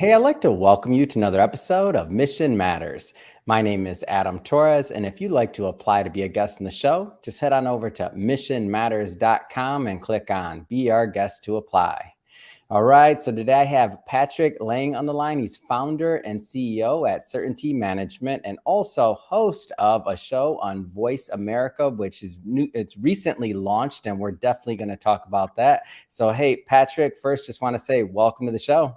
Hey, I'd like to welcome you to another episode of Mission Matters. My name is Adam Torres, and if you'd like to apply to be a guest in the show, just head on over to missionmatters.com and click on Be Our Guest to Apply. All right, so today I have Patrick Laing on the line. He's founder and CEO at Certainty Management and also host of a show on Voice America, which is new. It's recently launched, and we're definitely going to talk about that. So, hey, Patrick, first, just want to say welcome to the show.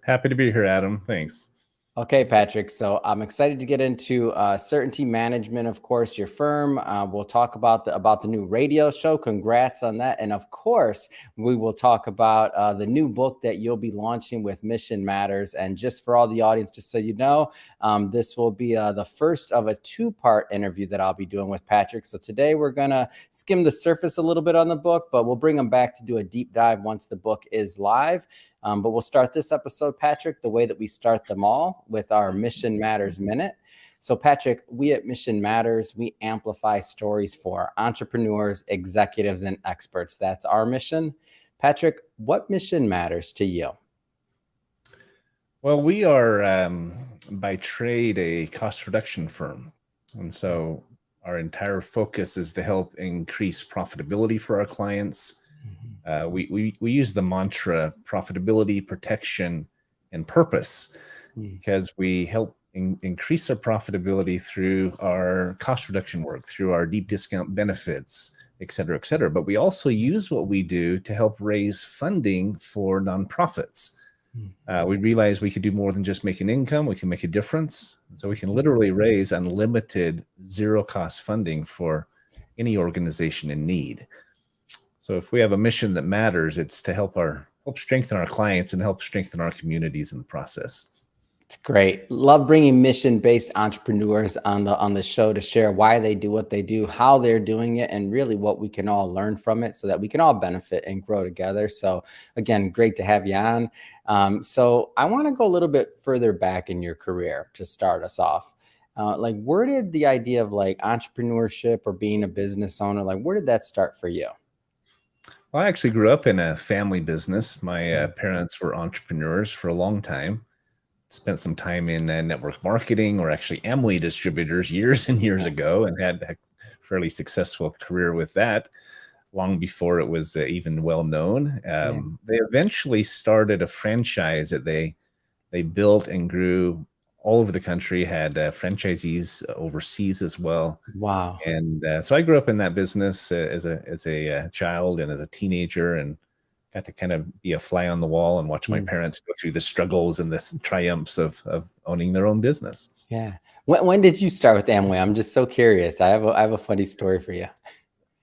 Happy to be here, Adam. Thanks. Okay, Patrick. So I'm excited to get into Certainty Management, of course, your firm. We'll talk about the new radio show. Congrats on that. And of course, we will talk about the new book that you'll be launching with Mission Matters. And just for all the audience, just so you know, this will be the first of a two-part interview that I'll be doing with Patrick. So today we're going to skim the surface a little bit on the book, but we'll bring him back to do a deep dive once the book is live. But we'll start this episode, Patrick, the way that we start them all with our Mission Matters Minute. So, Patrick, we at Mission Matters, we amplify stories for entrepreneurs, executives, and experts. That's our mission. Patrick, what mission matters to you? Well, we are by trade a cost reduction firm. And so our entire focus is to help increase profitability for our clients. We use the mantra profitability, protection, and purpose because we help increase our profitability through our cost reduction work, through our deep discount benefits, et cetera, et cetera. But we also use what we do to help raise funding for nonprofits. We realized we could do more than just make an income. We can make a difference. So we can literally raise unlimited zero-cost funding for any organization in need. So if we have a mission that matters, it's to help strengthen our clients and help strengthen our communities in the process. It's great. Love bringing mission-based entrepreneurs on the show to share why they do what they do, how they're doing it, and really what we can all learn from it so that we can all benefit and grow together. So again, great to have you on. So I want to go a little bit further back in your career to start us off. Where did the idea of entrepreneurship or being a business owner, where did that start for you? Well, I actually grew up in a family business. My parents were entrepreneurs for a long time. Spent some time in network marketing, or actually Amway distributors years and years ago, and had a fairly successful career with that long before it was even well known. They eventually started a franchise that they built and grew all over the country, had franchisees overseas as well. Wow. And so I grew up in that business as a child and as a teenager, and got to kind of be a fly on the wall and watch my parents go through the struggles and the triumphs of owning their own business. Yeah. When did you start with Amway? I'm just so curious. I have a funny story for you.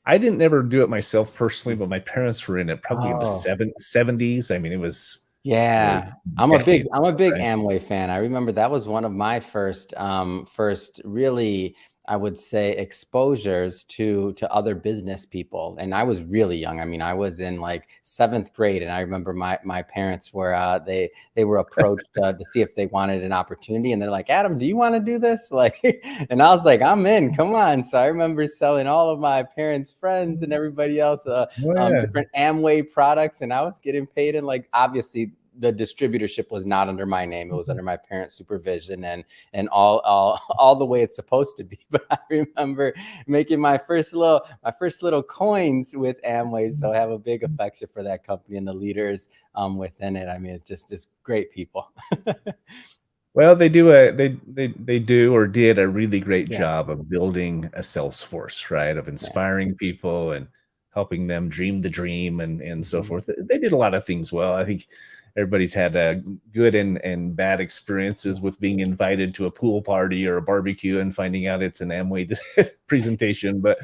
I didn't ever do it myself personally, but my parents were in it probably in the 70s. I mean, it was. Yeah, I'm a big Amway fan. I remember that was one of my first really, I would say, exposures to other business people. And I was really young. I mean, I was in seventh grade, and I remember my parents were they were approached to see if they wanted an opportunity, and they're like, "Adam, do you want to do this?" And I was like, "I'm in. Come on!" So I remember selling all of my parents' friends and everybody else different Amway products, and I was getting paid in obviously. The distributorship was not under my name. It was under my parents' supervision and all the way it's supposed to be. But I remember making my first little coins with Amway. So I have a big affection for that company and the leaders within it. I mean, it's just great people. Well, they do or did a really great job of building a sales force, right? Of inspiring people and helping them dream the dream and so forth. They did a lot of things well. I think everybody's had good and bad experiences with being invited to a pool party or a barbecue and finding out it's an Amway presentation. But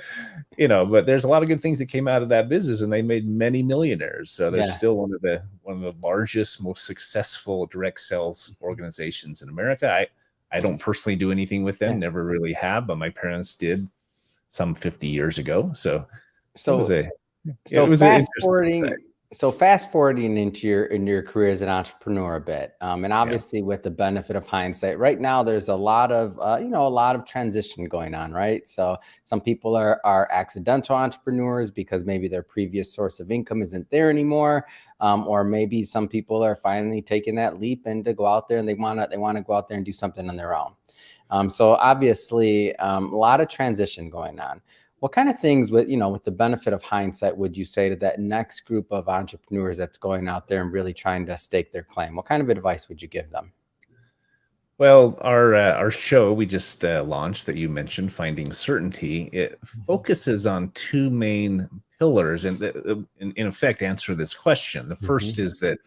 there's a lot of good things that came out of that business, and they made many millionaires. So they're still one of the largest, most successful direct sales organizations in America. I don't personally do anything with them, never really have, but my parents did some 50 years ago. So it was fast forwarding. So fast forwarding into your career as an entrepreneur a bit, and Yeah. obviously with the benefit of hindsight, right now there's a lot of a lot of transition going on, right? So some people are accidental entrepreneurs because maybe their previous source of income isn't there anymore, or maybe some people are finally taking that leap and to go out there and they want to go out there and do something on their own. So obviously, a lot of transition going on. What kind of things, with the benefit of hindsight, would you say to that next group of entrepreneurs that's going out there and really trying to stake their claim? What kind of advice would you give them? Well, our show we just launched that you mentioned, Finding Certainty, it Mhm. focuses on two main pillars, and in effect answer this question. The first Mhm. is that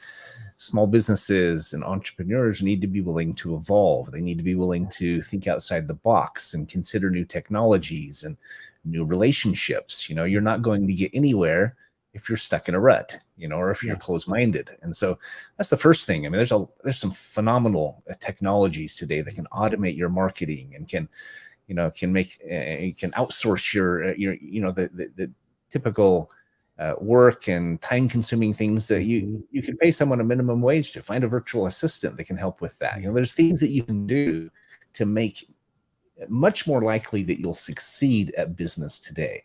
small businesses and entrepreneurs need to be willing to evolve. They need to be willing to think outside the box and consider new technologies and new relationships. You're not going to get anywhere if you're stuck in a rut, or if you're Yeah. closed-minded. And so that's the first thing. I mean, there's some phenomenal technologies today that can automate your marketing and can make can outsource the typical work and time consuming things that Mhm. you can pay someone a minimum wage to. Find a virtual assistant that can help with that. Yeah. There's things that you can do to make it much more likely that you'll succeed at business today.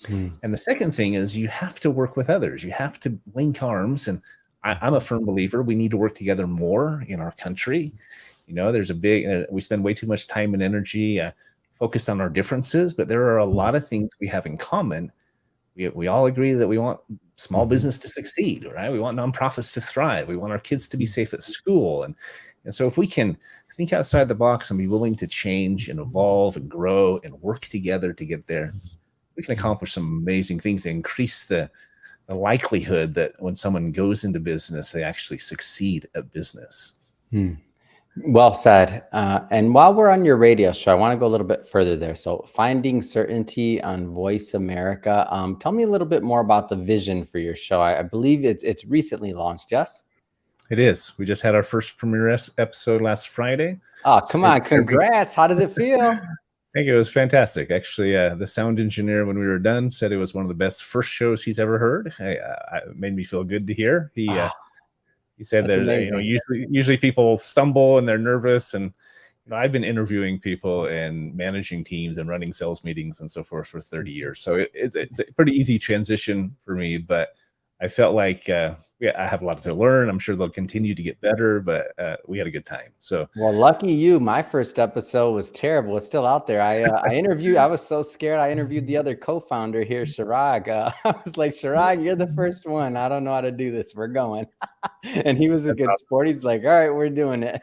Mm. And the second thing is you have to work with others. You have to link arms. And I'm a Mhm. firm believer we need to work together more in our country. There's a big, we spend way too much time and energy focused on our differences, but there are a lot of things we have in common. We all agree that we want small Mhm. business to succeed, right? We want nonprofits to thrive. We want our kids to be Mhm. safe at school. And so if we can think outside the box and be willing to change and evolve and grow and work together to get there, we can Mhm. accomplish some amazing things to increase the likelihood that when someone goes into business, they actually succeed at business. Mm. Well said. And while we're on your radio show, I want to go a little bit further there. So, Finding Certainty on Voice America. Tell me a little bit more about the vision for your show. I believe it's recently launched. Yes. It is. We just had our first premiere episode last Friday. Oh, So come on! every Congrats. How does it feel? I think it was fantastic. Actually, the sound engineer, when we were done, said it was one of the best first shows he's ever heard. It made me feel good to hear. Ah, He said that's there's, amazing. usually people stumble and they're nervous, and I've been interviewing people and managing teams and running sales meetings and so forth for 30 Mhm. years. So it's a pretty easy transition for me, but I felt like yeah, I have a lot to learn. I'm sure they'll continue to get better, but we had a good time. So Well, lucky you. My first episode was terrible. It's still out there. I interviewed. I was so scared. I interviewed the other co-founder here, Shirag. I was like, Shirag, you're the first one. I don't know how to do this. We're going. And he was a that's good awesome. sport. He's like, all right, we're doing it.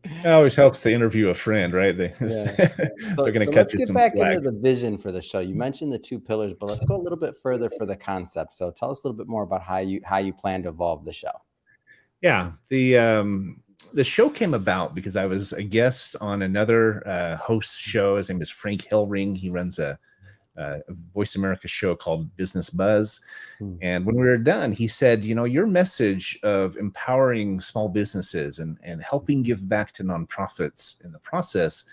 It always helps to interview a friend, right? Yeah. They're So going to so cut let's you get some back slack. into the vision for the show. You mentioned the two pillars, but let's go a little bit further for the concept. So tell us a little bit more about how you plan to evolve the show. Yeah, the show came about because I was a guest on another host show. His name is Frank Hellring. He runs a Voice America show called Business Buzz. Hmm. And when we were done, he said, your message of empowering small businesses and helping give back to nonprofits in the process,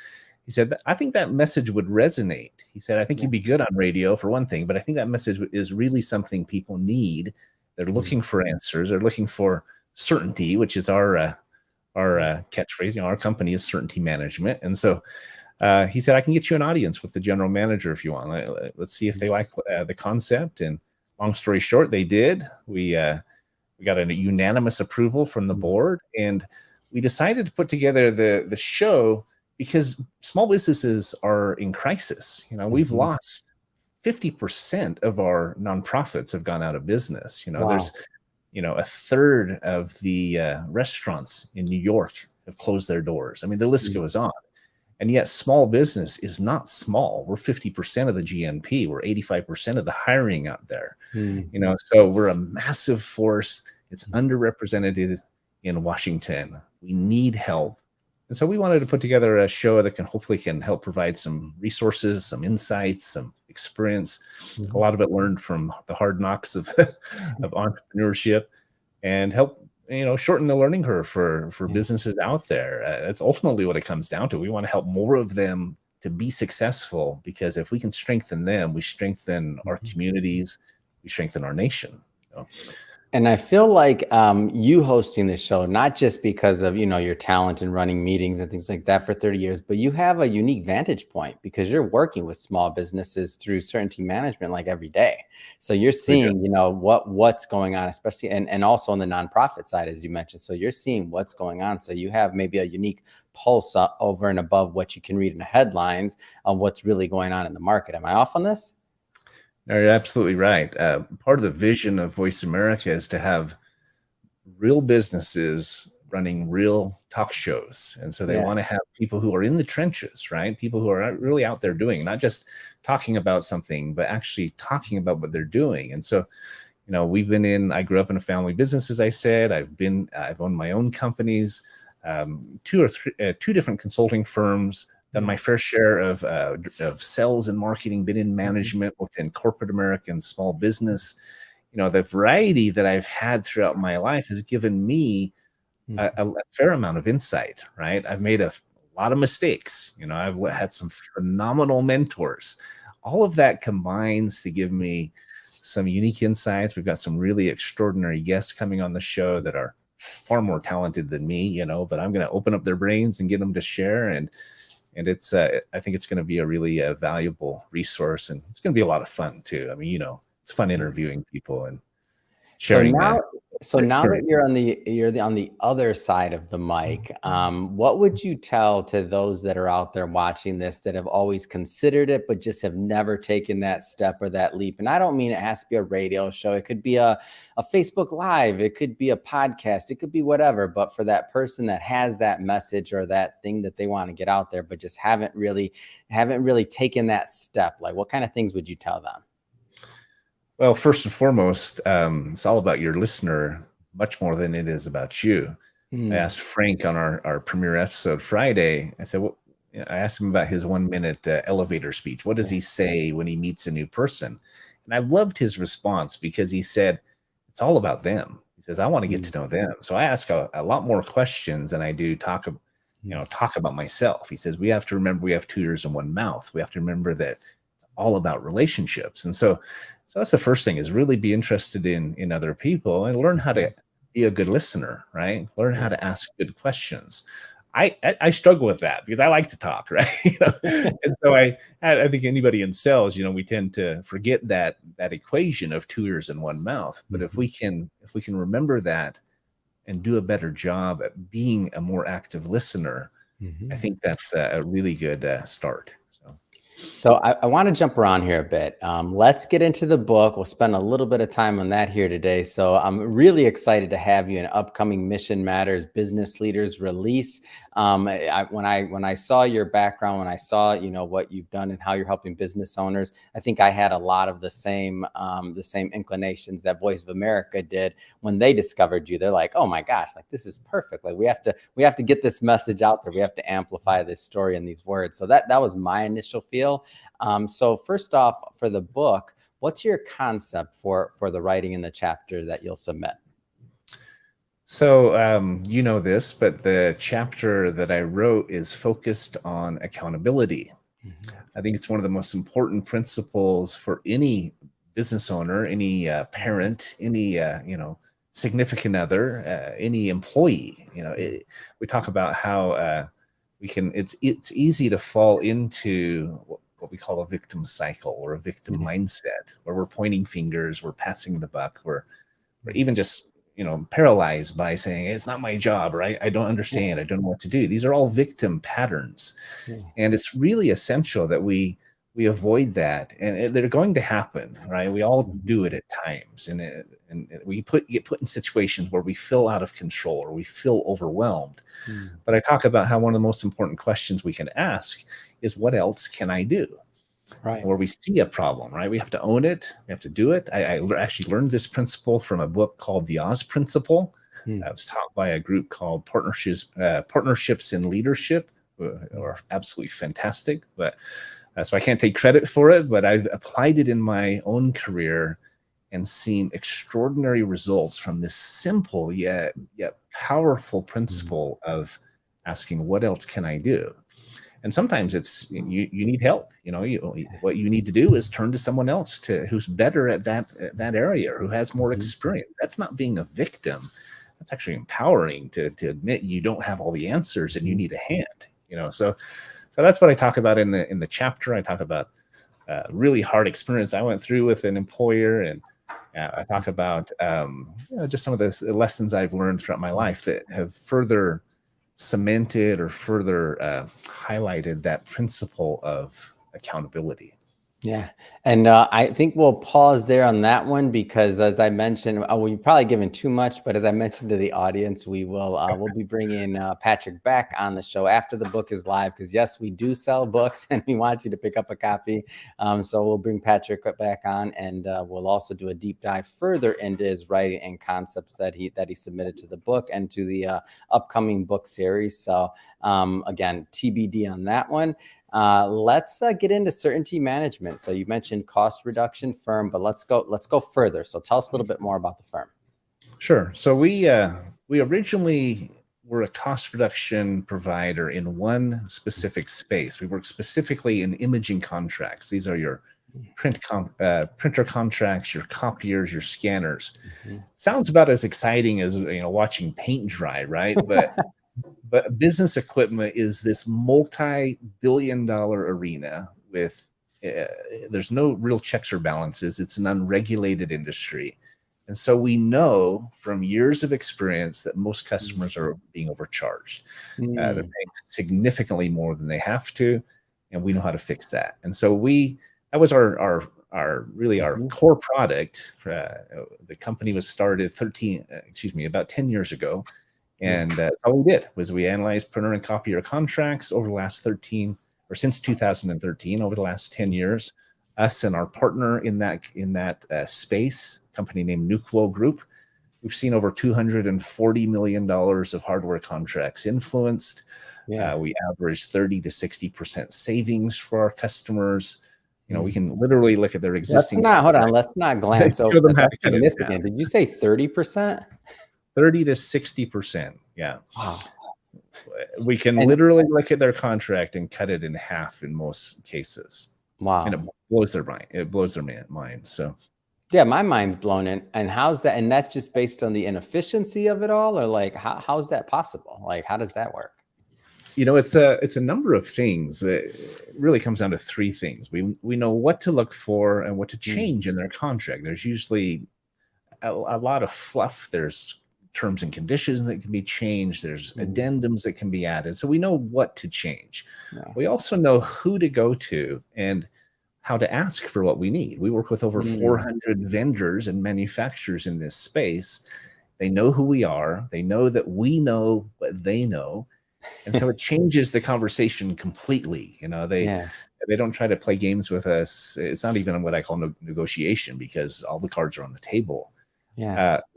he said, I think that message would resonate. He said, I think Yeah. you'd be good on radio for one thing, but I think that message is really something people need. They're Hmm. looking for answers. They're looking for certainty, which is our Yeah. catchphrase. Our company is certainty management. And so he said, I can get you an audience with the general manager if you want. Let's see if they like the concept. And long story short, they did. We got a unanimous approval from the Hmm. board, and we decided to put together the show because small businesses are in crisis. We've Hmm. lost 50% of our nonprofits have gone out of business. There's Wow. a third of the restaurants in New York have closed their doors. I mean, the list Hmm. goes on. And yet, small business is not small. We're 50% of the GNP. We're 85% of the hiring out there. Hmm. So we're a massive force. It's underrepresented in Washington. We need help. And so we wanted to put together a show that can help provide some resources, some insights, some experience. A Hmm. lot of it learned from the hard knocks of of entrepreneurship, and help shorten the learning curve for Yeah. businesses out there. That's ultimately what it comes down to. We want to help more of them to be successful, because if we can strengthen them, we strengthen our Mhm. communities, we strengthen our nation. So, And I feel like you hosting the show, not just because of, your talent in running meetings and things like that for 30 years, but you have a unique vantage point because you're working with small businesses through certainty management like every day. So you're we do. seeing, what's going on, especially and also on the nonprofit side, as you mentioned. So you're seeing what's going on. So you have maybe a unique pulse over and above what you can read in the headlines of what's really going on in the market. Am I off on this? No, you're absolutely right. Part of the vision of Voice America is to have real businesses running real talk shows. And so they Yeah. want to have people who are in the trenches, right? People who are really out there doing, not just talking about something, but actually talking about what they're doing. And so, I grew up in a family business, as I said. I've owned my own companies, two different consulting firms, done Yeah. my fair share of sales and marketing, been in Mhm. management within corporate America and small business. The variety that I've had throughout my life has given me a fair amount of insight, right? I've made a lot of mistakes. I've had some phenomenal mentors. All of that combines to give me some unique insights. We've got some really extraordinary guests coming on the show that are far more talented than me, but I'm going to open up their brains and get them to share. And I think it's going to be a really valuable resource, and it's going to be a lot of fun too. I mean, it's fun interviewing people and So sharing now, so their now that experience. on the other side of the mic, what would you tell to those that are out there watching this that have always considered it, but just have never taken that step or that leap? And I don't mean it has to be a radio show. It could be a Facebook Live. It could be a podcast. It could be whatever. But for that person that has that message or that thing that they want to get out there, but just haven't really taken that step, like what kind of things would you tell them? Well, first and foremost, it's all about your listener much more than it is about you. I Mm, asked Frank on our premiere episode Friday. I said, I asked him about his 1 minute elevator speech. What does yeah. he say when he meets a new person? And I loved his response because he said, it's all about them. He says, I want to get Mm, to know them. So I ask a lot more questions than I do mm, talk about myself. He says, we have to remember we have two ears and one mouth. We have to remember that it's all about relationships. And so that's the first thing, is really be interested in other people and learn how mhm. to be a good listener, right? Learn how Yeah. to ask good questions. I struggle with that because I like to talk, right? And so I think anybody in sales, we tend to forget that equation of two ears and one mouth. But if Mhm, we can remember that and do a better job at being a more active listener, I mhm. think that's a really good start. So So I want to jump around here a bit. Let's get into the book. We'll spend a little bit of time on that here today. So I'm really excited to have you in upcoming Mission Matters Business Leaders release. When I saw your background, when I saw what you've done and how you're helping business owners, I think I had a lot of the same inclinations that Voice of America did when they discovered you. They're like, oh my gosh, like this is perfect. Like we have to get this message out there. We have to amplify this story and these words. So that was my initial feel. So first off, for the book, what's your concept for the writing in the chapter that you'll submit? you know this, but the chapter that I wrote is focused on accountability. Mhm. I think it's one of the most important principles for any business owner, any parent, any significant other, any employee. We talk about how we can. It's easy to fall into what we call a victim cycle or a victim Mhm. mindset, where we're pointing fingers, we're passing the buck, we're Mhm. even just paralyzed by saying it's not my job, or I don't Yeah, understand, I don't know what to do. These are all victim patterns, yeah. and it's really essential that we avoid that. And they're going to happen, right? We all Mhm. do it at times, and we get put in situations where we feel out of control or we feel overwhelmed. Mm. But I talk about how one of the most important questions we can ask is, what else can I do? Right. Where we see a problem, right? We have to own it. We have to do it. Actually learned this principle from a book called The Oz Principle. Mm. It was taught by a group called Partnerships in Leadership, Mm. are absolutely fantastic. But so I can't take credit for it, but I've applied it in my own career and seen extraordinary results from this simple yet powerful Mm. principle of asking, what else can I do? And sometimes it's you need help. What you need to do is turn to someone else who's better at that area, or who has more experience. That's not being a victim. That's actually empowering to admit you don't have all the answers and you need a hand. So that's what I talk about in the chapter. I talk about really hard experience I went through with an employer, and I talk about just some of the lessons I've learned throughout my life that have further cemented or further highlighted that principle of accountability. Yeah. And I think we'll pause there on that one, because as I mentioned, we've probably given too much, but as I mentioned to the audience, we'll be bringing Patrick back on the show after the book is live, because yes, we do sell books and we want you to pick up a copy. So we'll bring Patrick back on, and we'll also do a deep dive further into his writing and concepts that he submitted to the book and to the upcoming book series. So again, TBD on that one. Let's get into certainty management. So you mentioned cost reduction firm, but let's go further. So tell us a little bit more about the firm. Sure. So we originally were a cost reduction provider in one specific space. We work specifically in imaging contracts. These are your printer contracts, your copiers, your scanners. Sounds about as exciting as watching paint dry, right? But business equipment is this multi-billion-dollar arena with there's no real checks or balances. It's an unregulated industry. And so we know from years of experience that most customers are being overcharged. They're paying significantly more than they have to, and we know how to fix that. And so that was our core product. The company was started about 10 years ago. And that's all we did was we analyzed printer and copier contracts over the last since 2013, over the last 10 years. Us and our partner in that space, a company named Nuclo Group, we've seen over $240 million of hardware contracts influenced. We average 30 to 60% savings for our customers. We can literally look at their existing. Let's not glance over that. That's significant. Did you say 30%? 30 to 60%. Yeah. Wow. We can literally look at their contract and cut it in half in most cases. Wow. And it blows their mind. It blows their mind. So yeah, my mind's blown. And how's that? And that's just based on the inefficiency of it all, or like how's that possible? Like, how does that work? It's a number of things. It really comes down to three things. We know what to look for and what to change in their contract. There's usually a lot of fluff. There's terms and conditions that can be changed. There's addendums that can be added. So we know what to change. We also know who to go to and how to ask for what we need. We work with over 400 vendors and manufacturers in this space. They know who we are. They know that we know what they know. And so it changes the conversation completely. They don't try to play games with us. It's not even what I call negotiation, because all the cards are on the table.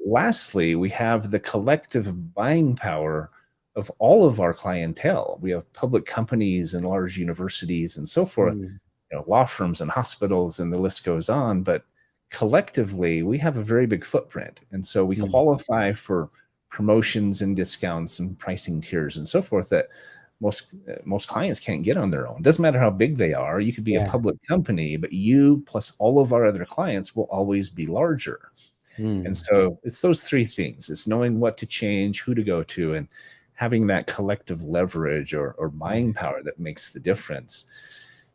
Lastly, we have the collective buying power of all of our clientele. We have public companies and large universities and so forth, law firms and hospitals, and the list goes on. But collectively, we have a very big footprint. And so we qualify for promotions and discounts and pricing tiers and so forth that most clients can't get on their own. Doesn't matter how big they are. You could be a public company, but you plus all of our other clients will always be larger. And so it's those three things. It's knowing what to change, who to go to, and having that collective leverage or buying power that makes the difference.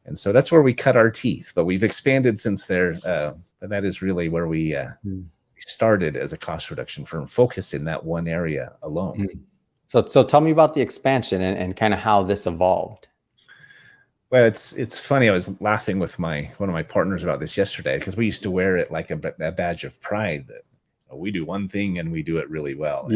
And so that's where we cut our teeth, but we've expanded since there. But that is really where we started as a cost reduction firm, focused in that one area alone. So tell me about the expansion and kind of how this evolved. Well, it's funny. I was laughing with one of my partners about this yesterday, because we used to wear it like a badge of pride that we do one thing and we do it really well.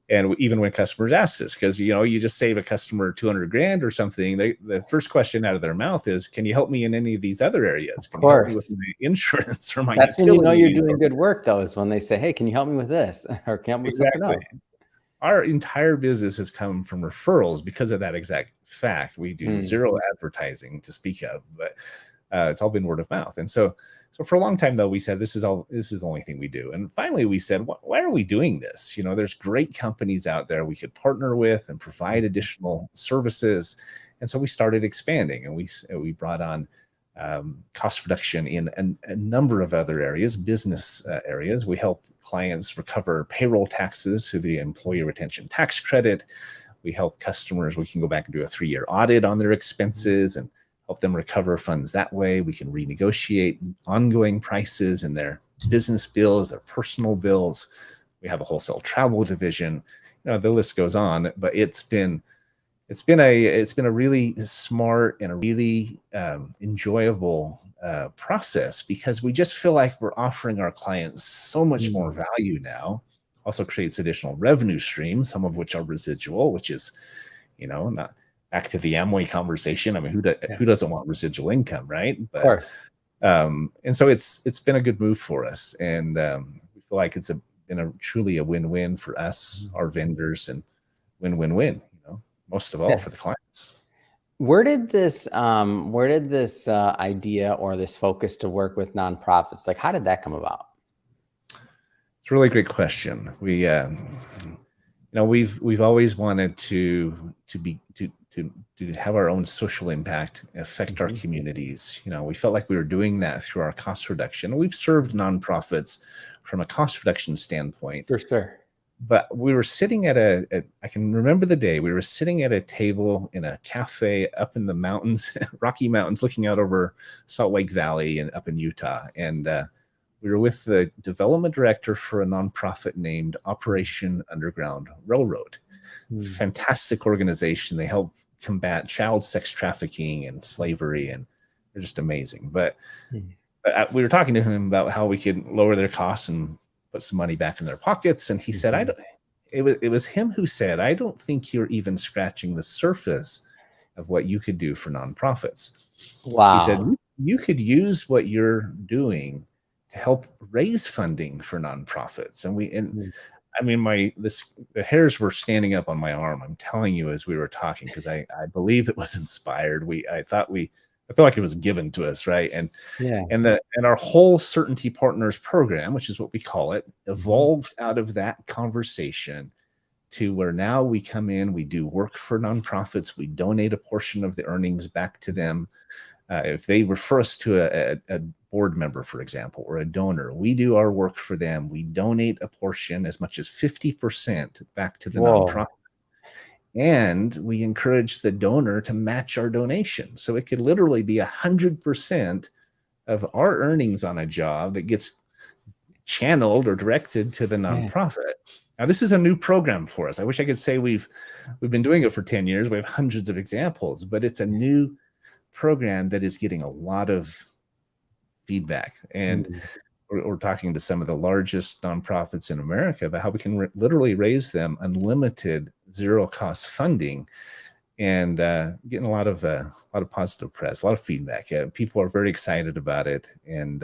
And even when customers ask this, because you just save a customer $200,000 or something, the first question out of their mouth is, "Can you help me in any of these other areas? Can you help me with my insurance or my?" That's when you know you're doing good work, though, is when they say, "Hey, can you help me with this?" or "Can you help me with something else?" Our entire business has come from referrals because of that exact fact. We do zero advertising to speak of, but it's all been word of mouth. And so for a long time, though, we said this is the only thing we do. And finally, we said, why are we doing this? There's great companies out there we could partner with and provide additional services. And so we started expanding, and we brought on cost reduction in a number of other areas, business areas. We help clients recover payroll taxes through the employee retention tax credit. We help customers, we can go back and do a 3-year audit on their expenses and help them recover funds that way. We can renegotiate ongoing prices in their business bills, their personal bills. We have a wholesale travel division. The list goes on, but it's been a really smart and a really enjoyable process, because we just feel like we're offering our clients so much more value now. Also creates additional revenue streams, some of which are residual, which is, not back to the Amway conversation. I mean, who doesn't want residual income, right? But and so it's been a good move for us, and we feel like it's been truly a win-win for us, our vendors, and win-win-win. Most of all for the clients. Where did this idea or this focus to work with nonprofits, like, how did that come about? It's a really great question. We, we've always wanted to have our own social impact, affect our communities. We felt like we were doing that through our cost reduction. We've served nonprofits from a cost reduction standpoint. For sure. But we were sitting at I can remember the day, we were sitting at a table in a cafe up in the mountains, Rocky Mountains, looking out over Salt Lake Valley and up in Utah. And we were with the development director for a nonprofit named Operation Underground Railroad. Fantastic organization. They help combat child sex trafficking and slavery, and they're just amazing. But we were talking to him about how we could lower their costs and put some money back in their pockets. And he said, it was him who said, I don't think you're even scratching the surface of what you could do for nonprofits. Wow. He said, you could use what you're doing to help raise funding for nonprofits. And I mean, the hairs were standing up on my arm, I'm telling you, as we were talking, because I believe it was inspired. I feel like it was given to us, right? And our whole Certainty Partners program, which is what we call it, evolved out of that conversation to where now we come in, we do work for nonprofits, we donate a portion of the earnings back to them. If they refer us to a board member, for example, or a donor, we do our work for them. We donate a portion, as much as 50%, back to the nonprofit. And we encourage the donor to match our donation. So it could literally be 100% of our earnings on a job that gets channeled or directed to the nonprofit. Now, this is a new program for us. I wish I could say we've been doing it for 10 years. We have hundreds of examples, but it's a new program that is getting a lot of feedback. And we're talking to some of the largest nonprofits in America about how we can literally raise them unlimited zero-cost funding, and getting a lot of positive press, a lot of feedback. People are very excited about it, and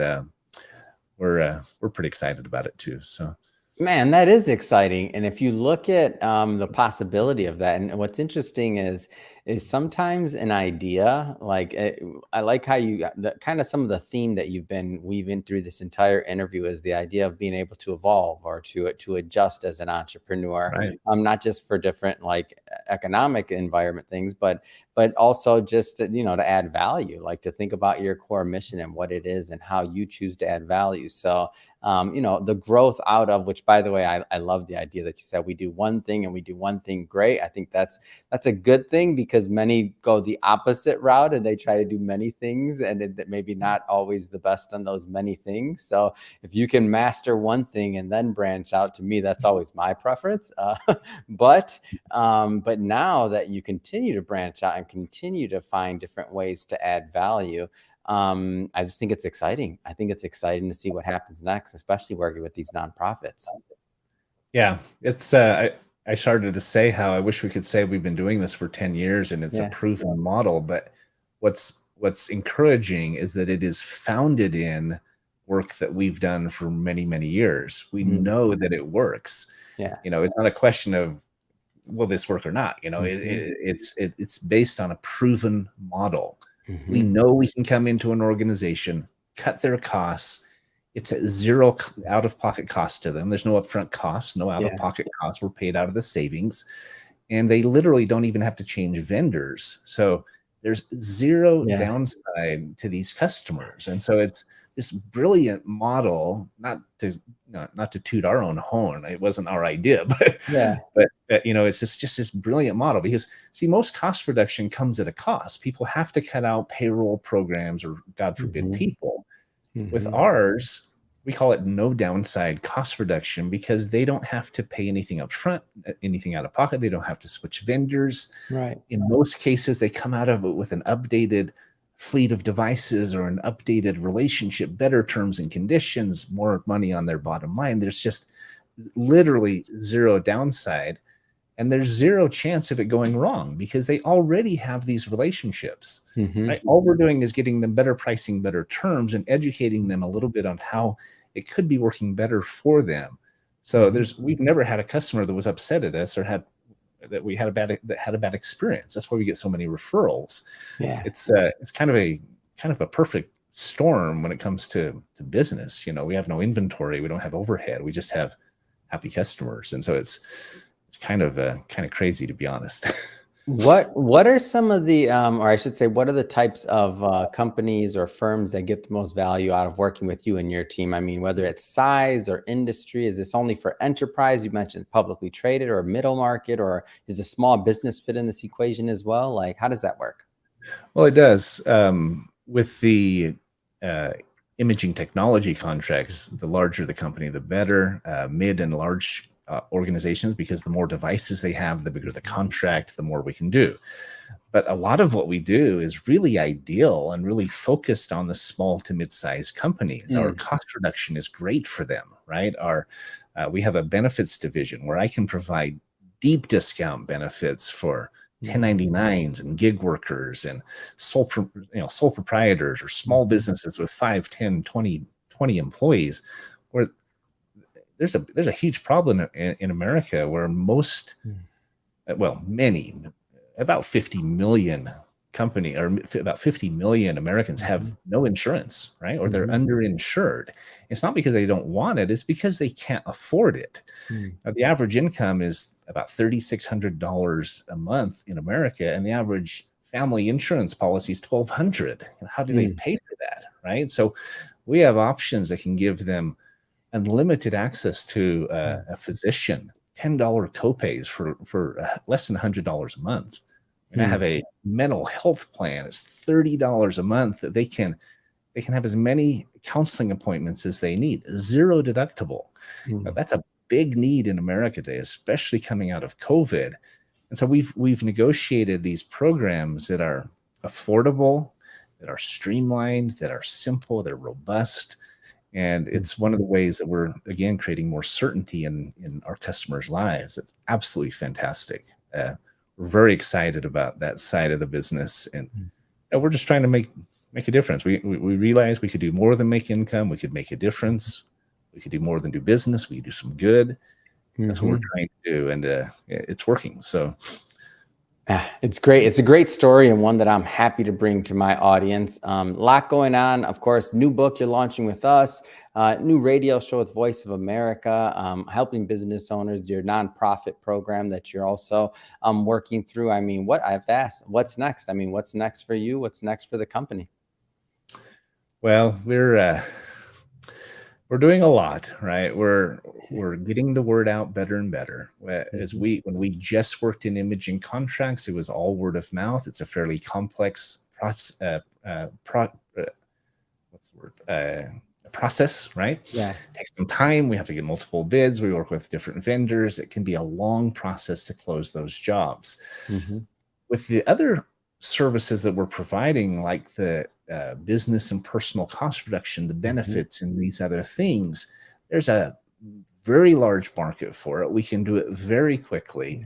we're pretty excited about it too. So, man, that is exciting. And if you look at the possibility of that, and what's interesting is sometimes an idea, like I like how you kind of some of the theme that you've been weaving through this entire interview is the idea of being able to evolve or to adjust as an entrepreneur, right. Not just for different like economic environment things, but also just to add value, like to think about your core mission and what it is and how you choose to add value. So the growth out of which, by the way, I love the idea that you said we do one thing and we do one thing great. I think that's a good thing, because many go the opposite route and they try to do many things, and it maybe not always the best on those many things. So if you can master one thing and then branch out, to me, that's always my preference. But now that you continue to branch out and continue to find different ways to add value, I just think it's exciting. I think it's exciting to see what happens next, especially working with these nonprofits. Yeah, it's I started to say how I wish we could say we've been doing this for 10 years and it's a proven model, but what's encouraging is that it is founded in work that we've done for many, many years. We know that it works. It's not a question of will this work or not. It's based on a proven model. We know we can come into an organization, cut their costs. It's at zero out-of-pocket cost to them. There's no upfront costs, no out-of-pocket costs. We're paid out of the savings. and they literally don't even have to change vendors. So there's zero Yeah. downside to these customers. And so it's this brilliant model, not to toot our own horn. It wasn't our idea, Yeah. but it's just this brilliant model because see, most cost reduction comes at a cost. People have to cut out payroll programs or God forbid Mhm. people. With Mhm. ours, we call it no downside cost reduction because they don't have to pay anything up front, anything out of pocket. They don't have to switch vendors. Right. In most cases, they come out of it with an updated fleet of devices or an updated relationship, better terms and conditions, more money on their bottom line. There's just literally zero downside. And there's zero chance of it going wrong because they already have these relationships, Mhm. right? All we're doing is getting them better pricing, better terms, and educating them a little bit on how it could be working better for them. So Mhm. we've never had a customer that was upset at us or had a bad experience. That's why we get so many referrals. Yeah. It's kind of a perfect storm when it comes to business. We have no inventory, we don't have overhead, we just have happy customers, and so it's kind of crazy, to be honest. What are some of the, or I should say, what are the types of companies or firms that get the most value out of working with you and your team? I mean, whether it's size or industry, is this only for enterprise? You mentioned publicly traded or middle market, or is the small business fit in this equation as well? Like, how does that work? Well, it does. With the uh, imaging technology contracts, the larger the company, the better. Mid and large organizations, because the more devices they have, the bigger the contract, the more we can do. But a lot of what we do is really ideal and really focused on the small to mid-sized companies. Our Mm, cost reduction is great for them, right? We have a benefits division where I can provide deep discount benefits for mm, 1099s and gig workers and sole proprietors or small mhm, businesses with 5, 10, 20 employees, where there's a huge problem in America where mm, many, about 50 million about 50 million Americans have mhm, no insurance, right? Or they're mhm, underinsured. It's not because they don't want it, it's because they can't afford it. mm, Now, the average income is about $3,600 a month in America, and the average family insurance policy is 1,200. How do they mm, pay for that, right? So we have options that can give them unlimited access to mm, a physician, $10 copays for less than $100 a month. And I have mm, a mental health plan. It's $30 a month that they can have as many counseling appointments as they need, zero deductible. Now, mm, that's a big need in America today, especially coming out of COVID. And so we've negotiated these programs that are affordable, that are streamlined, that are simple, they're robust, and mm. it's one of the ways that we're again creating more certainty in our customers' lives. It's absolutely fantastic. We're very excited about that side of the business, and we're just trying to make a difference. We realize we could do more than make income. We could make a difference. We could do more than do business. We could do some good. That's what we're Mhm. trying to do, and it's working. So It's great. It's a great story and one that I'm happy to bring to my audience. Lot going on. Of course, new book you're launching with us, new radio show with Voice of America, helping business owners, your nonprofit program that you're also working through. I mean, what I have to ask, what's next? I mean, what's next for you? What's next for the company? well, we're doing a lot, right? We're getting the word out better and better. As Mhm, we when we just worked in imaging contracts, it was all word of mouth. It's a fairly complex process. What's the word? Process, right? yeah. It takes some time. We have to get multiple bids. We work with different vendors. It can be a long process to close those jobs. Hmm. With the other services that we're providing, like the business and personal cost reduction, the Hmm. benefits, and these other things, there's a very large market for it. We can do it very quickly,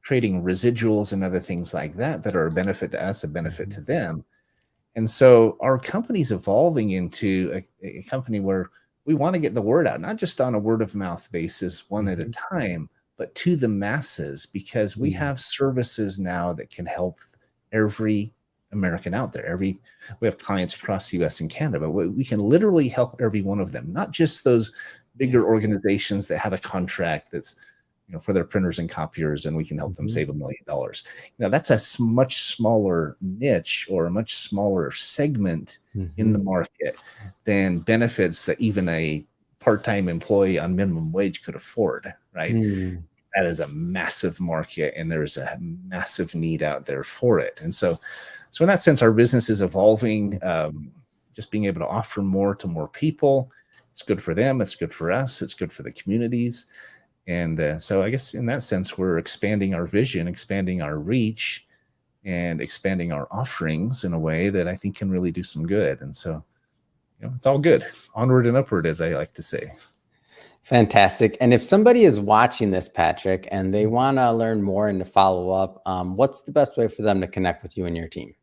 creating residuals and other things like that are a benefit to us, a benefit Hmm. to them. And so our company's evolving into a company where we want to get the word out, not just on a word of mouth basis, one at a Hmm. time, but to the masses, because we Hmm. have services now that can help every American out there. We have clients across the US and Canada, but we can literally help every one of them, not just those Yeah. bigger organizations that have a contract that's for their printers and copiers, and we can help them save $1 million. That's a much smaller niche or a much smaller segment in the market than benefits that even a part-time employee on minimum wage could afford, right? That is a massive market, and there's a massive need out there for it. And so in that sense, our business is evolving, just being able to offer more to more people. It's good for them. It's good for us. It's good for the communities. And so I guess in that sense, we're expanding our vision, expanding our reach, and expanding our offerings in a way that I think can really do some good. And so, it's all good. Onward and upward, as I like to say. Fantastic. And if somebody is watching this, Patrick, and they want to learn more and to follow up, what's the best way for them to connect with you and your team?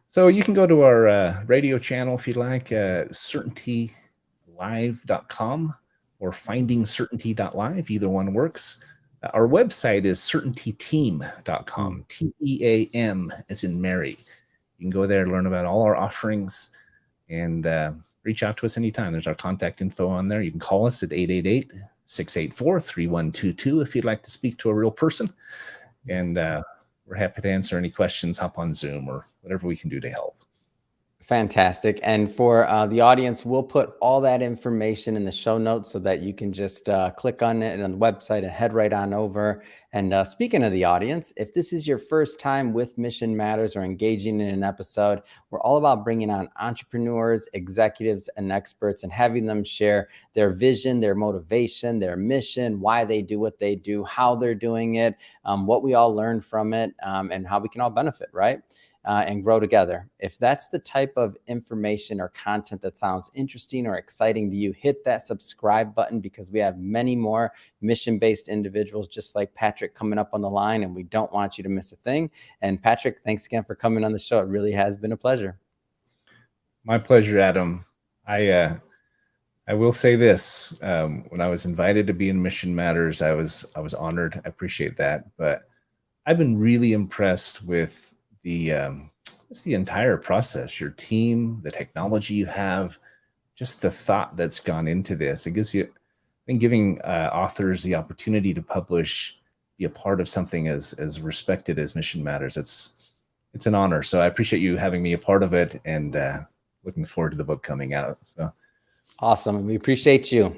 So you can go to our radio channel if you'd like, certaintylive.com or findingcertainty.live. Either one works. Our website is certaintyteam.com, TEAM as in Mary. You can go there and learn about all our offerings and reach out to us anytime. There's our contact info on there. You can call us at 888-684-3122 if you'd like to speak to a real person. And we're happy to answer any questions, hop on Zoom or whatever we can do to help. Fantastic. And for the audience, we'll put all that information in the show notes so that you can just click on it on the website and head right on over. And speaking of the audience, if this is your first time with Mission Matters or engaging in an episode, we're all about bringing on entrepreneurs, executives, and experts and having them share their vision, their motivation, their mission, why they do what they do, how they're doing it, what we all learn from it, and how we can all benefit, right? And grow together. If that's the type of information or content that sounds interesting or exciting to you, hit that subscribe button, because we have many more mission-based individuals just like Patrick coming up on the line, and we don't want you to miss a thing. And Patrick, thanks again for coming on the show. It really has been a pleasure. My pleasure, Adam. I will say this, when I was invited to be in Mission Matters, I was honored. I appreciate that. But I've been really impressed with the entire process, your team, the technology you have, just the thought that's gone into this. It gives you, I think, giving authors the opportunity to publish, be a part of something as respected as Mission Matters. It's an honor. So I appreciate you having me a part of it, and looking forward to the book coming out. So awesome. We appreciate you.